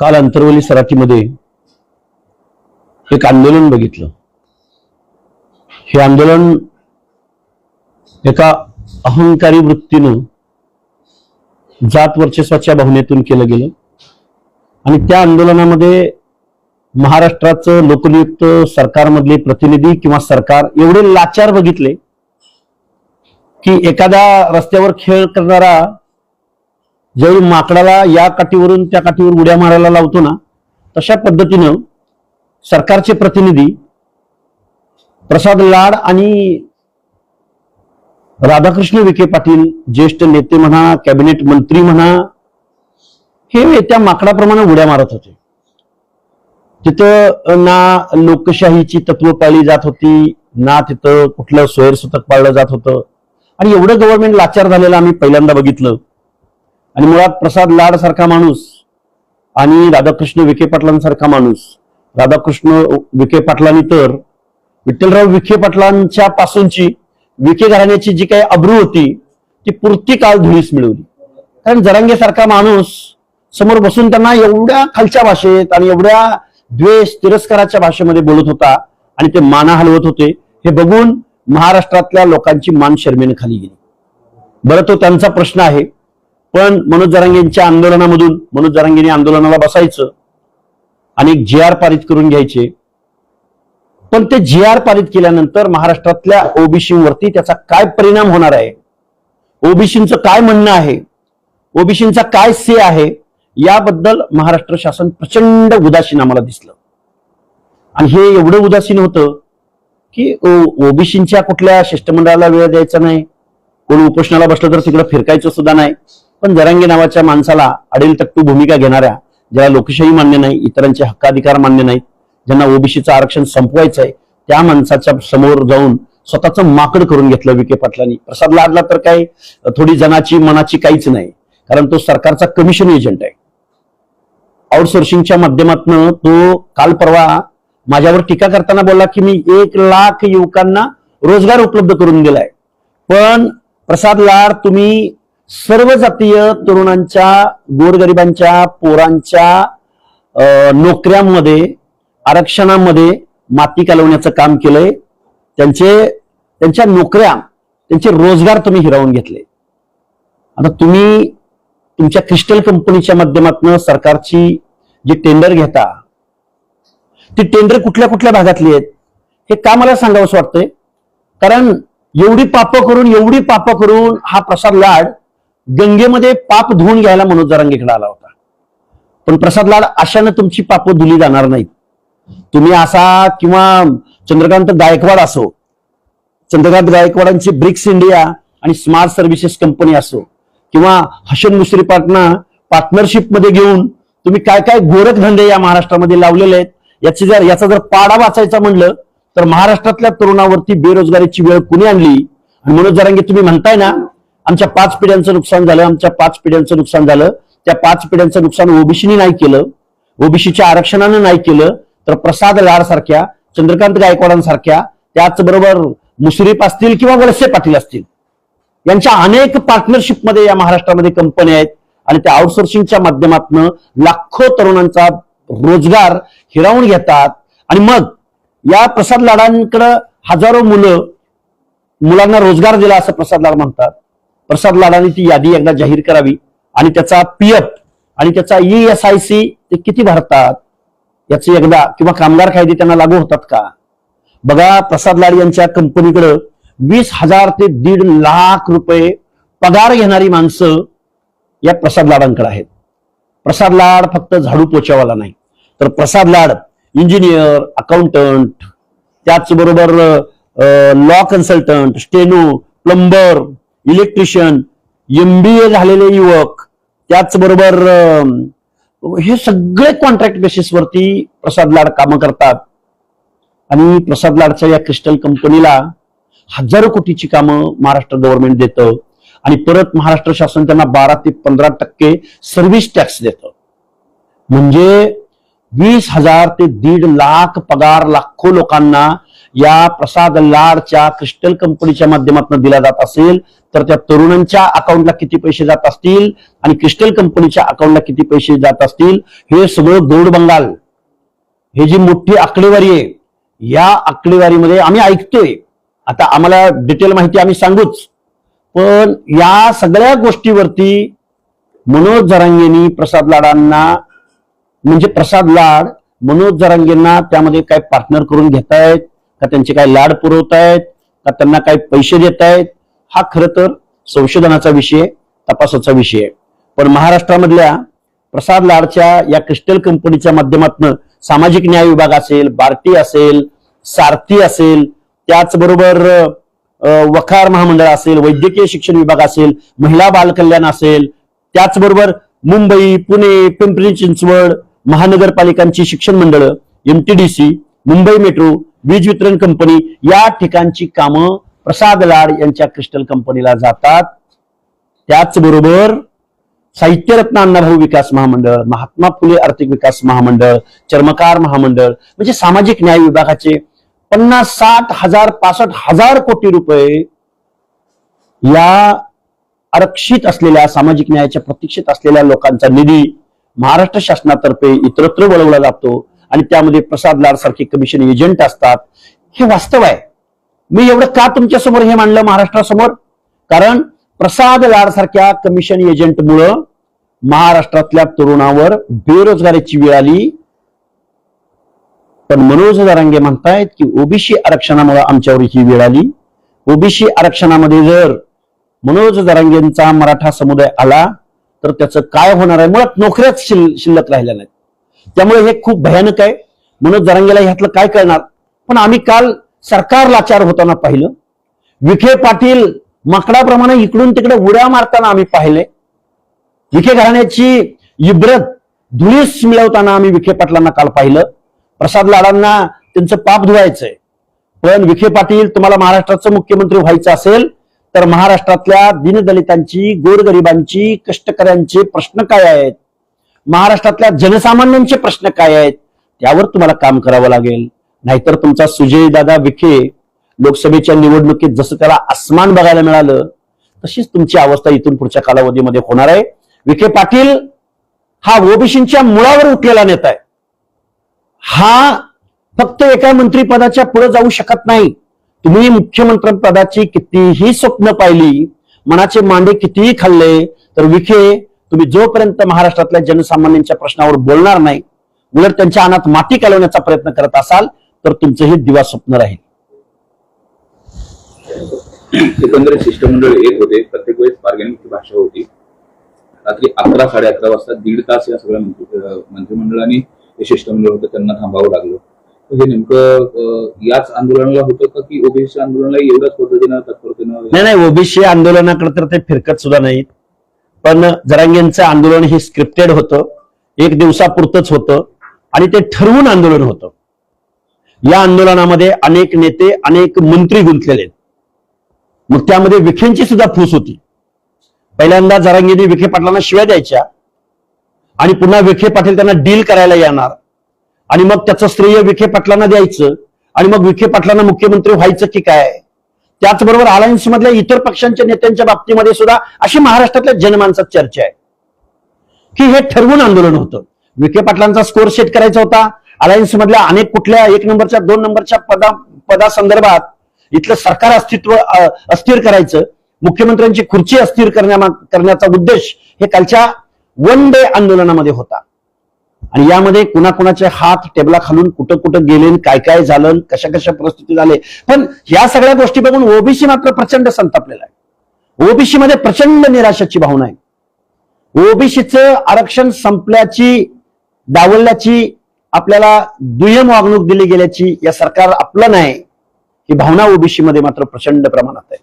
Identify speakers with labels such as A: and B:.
A: काल अंतरवली सराटीमध्ये एक आंदोलन बघितलं। हे आंदोलन एका अहंकारी वृत्तीनं जात वर्चस्वाच्या भावनेतून केलं गेलं आणि त्या आंदोलनामध्ये महाराष्ट्राचं लोकनियुक्त सरकारमधले प्रतिनिधी किंवा सरकार एवढे लाचार बघितले की एखादा रस्त्यावर खेळ करणारा ज्यावेळी माकडाला या काठीवरून त्या काठीवर उड्या मारायला लावतो ना, तशा पद्धतीनं सरकारचे प्रतिनिधी प्रसाद लाड आणि राधाकृष्ण विखे पाटील, ज्येष्ठ नेते म्हणा, कॅबिनेट मंत्री म्हणा, हे त्या माकडाप्रमाणे उड्या मारत होते। तिथं ना लोकशाहीची तत्व पाळली जात होती, ना तिथं कुठलं स्वैरसूतक पाळलं जात होतं आणि एवढं गव्हर्नमेंट लाचार झालेलं आम्ही पहिल्यांदा बघितलं। आणि मुळात प्रसाद लाड सारखा माणूस आणि राधाकृष्ण विखे पाटलांसारखा माणूस, राधाकृष्ण विखे पाटलांनी तर विठ्ठलराव विखे पाटलांच्या पासूनची विखे घराण्याची जी काही अब्रू होती ती पुरती काल धुळीस मिळवली। कारण जरांगे सारखा माणूस समोर बसून त्यांना एवढ्या खालच्या भाषेत आणि एवढ्या द्वेष तिरस्काराच्या भाषेमध्ये बोलत होता आणि ते माना हलवत होते, हे बघून महाराष्ट्रातल्या लोकांची मान शर्मेने खाली गेली। बरं, तो त्यांचा प्रश्न आहे, पण मनोज जरांगेंच्या आंदोलनामधून मनोज जरांगेंनी आंदोलनाला बसायचं आणि एक GR पारित करून घ्यायचे। पण ते GR पारित केल्यानंतर महाराष्ट्रातल्या ओबीसीवरती त्याचा काय परिणाम होणार आहे, ओबीसींचं काय म्हणणं आहे, ओबीसींचा काय से आहे, याबद्दल महाराष्ट्र शासन प्रचंड उदासीन आम्हाला दिसलं। आणि हे एवढं उदासीन होतं की ओबीसींच्या कुठल्या शिष्टमंडळाला वेळ द्यायचा नाही, कोण उपोषणाला बसलं तर तिकडे फिरकायचं सुद्धा नाही। पण जरांगे नावाच्या माणसाला अडेल तट्टू भूमिका घेणाऱ्या, ज्याला लोकशाही मान्य नाही, इतरांचे हक्काधिकार मान्य नाहीत, ज्यांना ओबीसीचं आरक्षण संपवायचं आहे, त्या माणसाच्या समोर जाऊन स्वतःचं माकड करून घेतलं विखे पाटलांनी। प्रसाद लाडला तर काही थोडी जनाची मनाची काहीच नाही, कारण तो सरकारचा कमिशन एजंट आहे। आउटसोर्सिंगच्या माध्यमातून तो काल परवा माझ्यावर टीका करताना बोलला की मी 1 लाख युवकांना रोजगार उपलब्ध करून दिलाय। पण प्रसाद लाड, तुम्ही सर्व जातीय तरुणांच्या, गोरगरिबांच्या पोरांच्या नोकऱ्यांमध्ये, आरक्षणामध्ये माती कालवण्याचं काम केलंय। त्यांच्या नोकऱ्या, त्यांचे रोजगार तुम्ही हिरावून घेतले। आता तुम्ही तुमच्या क्रिस्टल कंपनीच्या माध्यमातून सरकारची जी टेंडर घेता, ती टेंडर कुठल्या कुठल्या भागातली आहेत हे का मला सांगावंच वाटतंय। कारण एवढी पाप करून हा प्रसाद लाड गंगेमध्ये पाप धुवून घ्यायला मनोज जरांगेकडे आला होता। पण प्रसाद लाड, अशानं तुमची पाप धुली जाणार नाहीत। तुम्ही असा किंवा चंद्रकांत गायकवाड असो, चंद्रकांत गायकवाडांची ब्रिक्स इंडिया आणि स्मार्ट सर्व्हिसेस कंपनी असो, किंवा हसन मुश्रीफांना पार्टनरशिप मध्ये घेऊन तुम्ही काय काय गोरखधंदे या महाराष्ट्रामध्ये लावलेले आहेत, याचा जर पाडा वाचायचा म्हणलं तर महाराष्ट्रातल्या तरुणावरती बेरोजगारीची वेळ कुणी आणली। आणि मनोज जरांगे, तुम्ही म्हणताय ना आमच्या 5 पिढ्यांचं नुकसान झालं, आमच्या 5 पिढ्यांचं नुकसान झालं, त्या 5 पिढ्यांचं नुकसान ओबीसीनी नाही केलं, ओबीसीच्या आरक्षणानं नाही केलं, तर प्रसाद लाड सारख्या, चंद्रकांत गायकवाडांसारख्या, त्याचबरोबर मुश्रीफ असतील किंवा वळसे पाटील असतील, यांच्या अनेक पार्टनरशिपमध्ये या महाराष्ट्रामध्ये कंपन्या आहेत आणि त्या आउटसोर्सिंगच्या माध्यमातून लाखो तरुणांचा रोजगार हिरावून घेतात। आणि मग या प्रसाद लाडांकडे हजारो मुलांना रोजगार दिला असं प्रसाद लाड म्हणतात। प्रसाद लाडांनी ती यादी एकदा जाहीर करावी आणि त्याचा PF आणि त्याचा ESIC ते किती भरतात याची एकदा, किंवा कामगार कायदे त्यांना लागू होतात का बघा। प्रसाद लाड यांच्या कंपनीकडे 20,000 ते 1.5 लाख रुपये पगार घेणारी माणसं या प्रसाद लाडांकडे आहेत। प्रसाद लाड फक्त झाडू पोछावाला नाही, तर प्रसाद लाड इंजिनियर, अकाउंटंट, त्याचबरोबर law consultant, steno, plumber, electrician, MBA झालेले युवक, त्याचबरोबर हे सगळे कॉन्ट्रॅक्ट बेसिसवरती प्रसाद लाड कामं करतात। आणि प्रसाद लाडच्या या क्रिस्टल कंपनीला हजारो कोटीची कामं महाराष्ट्र गव्हर्नमेंट देतं आणि परत महाराष्ट्र शासन त्यांना 12 ते 15% सर्व्हिस टॅक्स देतं। म्हणजे 20,000 ते 1.5 लाख पगार लाखो लोकांना या प्रसाद लाडच्या क्रिस्टल कंपनीच्या माध्यमातून दिला जात असेल तर त्या तरुणांच्या अकाउंटला किती पैसे जात असतील आणि क्रिस्टल कंपनीच्या अकाउंटला किती पैसे जात असतील, हे सगळं गौड बंगाल, हे जी मोठी आकडेवारी आहे, या आकडेवारीमध्ये आम्ही ऐकतोय. आता आम्हाला डिटेल माहिती आम्ही सांगूच, पण या सगळ्या गोष्टीवरती मनोज जरांगेंनी प्रसाद लाडांना, म्हणजे प्रसाद लाड मनोज जरांगेंना त्यामध्ये काय पार्टनर करून घेतायत का, त्यांचे काय लाड पुरवतायत का, त्यांना काय पैसे देतायत, हा खरं तर संशोधनाचा विषय, तपासाचा विषय आहे. पण महाराष्ट्रामधल्या प्रसाद लाडच्या या क्रिस्टल कंपनीच्या माध्यमातून सामाजिक न्याय विभाग असेल, बार्टी असेल, सारथी असेल, त्याचबरोबर वखार महामंडळ असेल, वैद्यकीय शिक्षण विभाग असेल, महिला बाल कल्याण असेल, त्याचबरोबर मुंबई, पुणे, पिंपरी चिंचवड महानगरपालिकांची शिक्षण मंडळ, MTDC, मुंबई मेट्रो, वीज वितरण कंपनी, या ठिकाणची कामं प्रसाद लाड यांच्या क्रिस्टल कंपनीला जातात. त्याचबरोबर साहित्यरत्न अण्णाभाऊ विकास महामंडळ, महात्मा फुले आर्थिक विकास महामंडळ, चर्मकार महामंडळ, म्हणजे सामाजिक न्याय विभागाचे 50, 60, 1000, 65,000 कोटी रुपये या आरक्षित असलेल्या, सामाजिक न्यायाच्या प्रतीक्षेत असलेल्या लोकांचा निधी महाराष्ट्र शासनातर्फे इतरत्र वळवला जातो आणि त्यामध्ये प्रसाद लाड सारखे कमिशन एजंट असतात. हे वास्तव आहे. मी एवढं का तुमच्या समोर हे मांडलं महाराष्ट्रासमोर? कारण प्रसाद लाड सारख्या कमिशन एजंटमुळं महाराष्ट्रातल्या तरुणावर बेरोजगारीची वेळ आली. पण मनोज जरांगे म्हणतायत की ओबीसी आरक्षणामुळे आमच्यावर ही वेळ आली. ओबीसी आरक्षणामध्ये जर मनोज जरांगेंचा मराठा समुदाय आला तर त्याचं काय होणार आहे? मुळात नोकऱ्याच शिल्लक राहिल्या नाहीत. त्यामुळे हे खूप भयानक आहे. मनोज जरांगेला ह्यातलं काय करणार? पण आम्ही काल सरकार लाचार होताना पाहिलं. विखे पाटील माकडाप्रमाणे इकडून तिकडे उड्या मारताना आम्ही पाहिले. विखे घराण्याची इब्रत धुळीस मिळवताना आम्ही विखे पाटलांना काल पाहिलं. प्रसाद लाडांना त्यांचं पाप धुवायचंय. पण विखे पाटील, तुम्हाला महाराष्ट्राचं मुख्यमंत्री व्हायचं असेल तर महाराष्ट्रातल्या दीनदलितांची, गोरगरिबांची, कष्टकऱ्यांचे प्रश्न काय आहेत, महाराष्ट्रातल्या जनसामान्यांचे प्रश्न काय आहेत, त्यावर तुम्हाला काम करावं लागेल. नाहीतर तुमचा सुजय दादा विखे लोकसभेच्या निवडणुकीत जसं त्याला आसमान बघायला मिळालं तशीच तुमची अवस्था इथून पुढच्या कालावधीमध्ये होणार आहे. विखे पाटील हा ओबीसींच्या मुळावर उठलेला नेता आहे. हा फक्त एका मंत्रीपदाच्या पुढे जाऊ शकत नाही. तुम्ही मुख्यमंत्री पदाची कितीही स्वप्न पाहिली, मनाचे मांडे कितीही खाल्ले, तर विखे तुम्ही जोपर्यंत महाराष्ट्रातल्या जनसामान्यांच्या प्रश्नावर बोलणार नाही, उलट त्यांच्या अनात माती कालवण्याचा प्रयत्न करत असाल तर तुमचं हे दिवा स्वप्न राहील.
B: एकंदरीत शिष्टमंडळ एक होते, प्रत्येक वेळेस बार्गेनिंगची भाषा होती. रात्री 11, 11:30 वाजता 1.5 तास या सगळ्या मंत्रिमंडळाने हे शिष्टमंडळ होतं त्यांना थांबावं लागलं. हे नेमकं याच आंदोलनाला होतं का की ओबीसी आंदोलनाला एवढ्याच पद्धतीनं तत्परतेनं?
A: नाही, ओबीसी आंदोलनाकडे तर ते फिरकत सुद्धा नाहीत. पण जरांगेंचं आंदोलन हे स्क्रिप्टेड होतं, एक दिवसापुरतच होतं आणि ते ठरवून आंदोलन होतं. या आंदोलनामध्ये अनेक नेते, अनेक मंत्री गुंतलेले, मग त्यामध्ये विखेंची सुद्धा फूस होती. पहिल्यांदा जरांगेंनी विखे पाटलांना शिव्या द्यायच्या आणि पुन्हा विखे पाटील त्यांना डील करायला येणार आणि मग त्याचं श्रेय विखे पाटलांना द्यायचं आणि मग विखे पाटलांना मुख्यमंत्री व्हायचं की काय. त्याचबरोबर अलायन्स मधल्या इतर पक्षांच्या नेत्यांच्या बाबतीमध्ये सुद्धा अशी महाराष्ट्रातल्या जनमानसात चर्चा आहे की हे ठरवून आंदोलन होतं. विखे पाटलांचा स्कोर सेट करायचा होता. अलायन्स मधल्या अनेक कुठल्या 1 नंबरच्या 2 नंबरच्या पदासंदर्भात इथलं सरकार अस्थिर करायचं, मुख्यमंत्र्यांची खुर्ची अस्थिर करण्याचा उद्देश हे कालच्या 1 डे आंदोलनामध्ये होता. आणि यामध्ये कुणाकुणाचे हात टेबला खालून कुठं कुठं गेले, काय काय झालं, कशा कशा परिस्थिती झाले. पण या सगळ्या गोष्टी बघून ओबीसी मात्र प्रचंड संतापलेला आहे. ओबीसी मध्ये प्रचंड निराशाची भावना आहे. ओबीसीचं आरक्षण संपल्याची, डावलल्याची, आपल्याला दुय्यम वागणूक दिली गेल्याची, या सरकार आपलं नाही, ही भावना ओबीसी मध्ये मात्र प्रचंड प्रमाणात आहे.